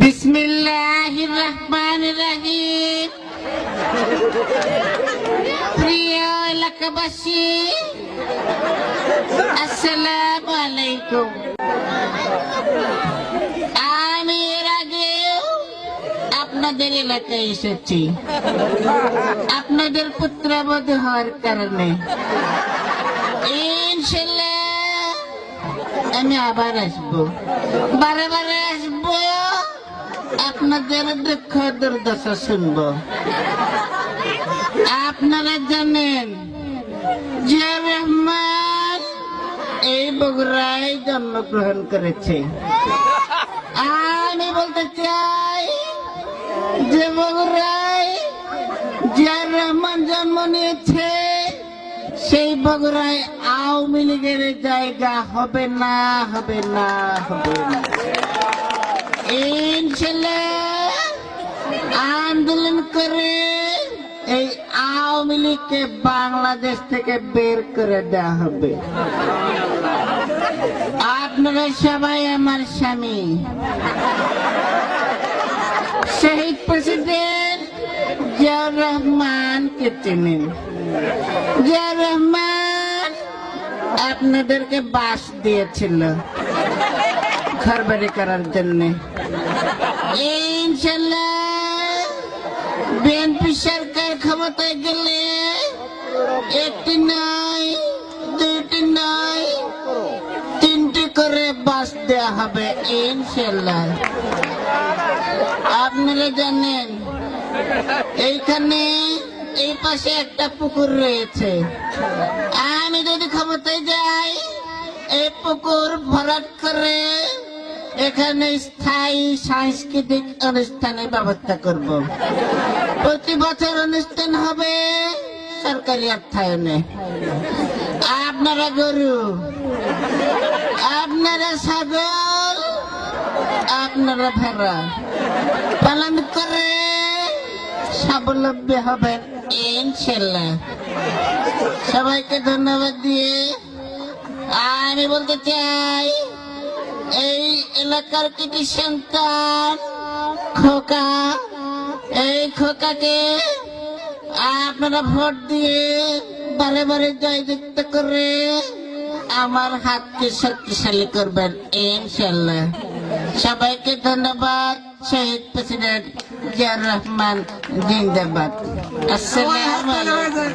বিসমিল্লাহির রহমানির রহিম। প্রিয় এলাকাবাসী, আসসালামু আলাইকুম। আমি এর আগেও আপনাদের এলাকায় এসেছি আপনাদের পুত্রবধূ হওয়ার কারণে। ইনশাআল্লাহ আমি আবার আসবো, বারে বারে আসবো, আপনাদের দুঃখ দুর্দশা শুনবো। আপনারা জানেন জিয়া রহমান এই বগুড়ায় জন্মগ্রহণ করেছে। আমি বলতে চাই যে বগুড়ায় জিয়া রহমান জন্ম নিয়েছে, সেই বগুড়ায় আওয়ামী লীগের জায়গা হবে না, হবে না, হবে না। ইনশাআল্লাহ আন্দোলন করে এই আওয়ামী লীগকে বাংলাদেশ থেকে বের করে দেওয়া হবে। আপনারা সবাই আমার স্বামী শহীদ প্রেসিডেন্ট জিয়াউর রহমানকে চেনেন। জিয়াউর রহমান আপনাদেরকে বাস দিয়েছিল ঘর বাড়ি করার জন্য। ইনশাআল্লাহ বিএনপি সরকার ক্ষমতায় গেলে একটি নয়, দুইটি নয়, তিনটি করে বাস দেওয়া হবে ইনশাআল্লাহ। আপনারা জানেন এইখানে এই পাশে একটা পুকুর রয়েছে। আমি যদি ক্ষমতায় যাই এই পুকুর ভরাট করে এখানে স্থায়ী সাংস্কৃতিক অনুষ্ঠানের ব্যবস্থা করব। প্রতি বছর অনুষ্ঠান হবে সরকারি অর্থায়নে। আপনারা গরু, আপনারা ছাগল, আপনারা ভেড়া পালন করে স্বাবলম্বী হবেন ইনশাআল্লাহ। সবাইকে ধন্যবাদ দিয়ে আমি বলতে চাই এই এলাকার কৃতি সন্তান খোকা, এই খোকাকে আপনারা ভোট দিয়ে বারে বারে জয়যুক্ত করে আমার হাতকে শক্তিশালী করবেন ইনশাআল্লাহ। সবাইকে ধন্যবাদ। শহীদ প্রেসিডেন্ট জিয়াউর রহমান জিন্দাবাদ। আসসালামু আলাইকুম।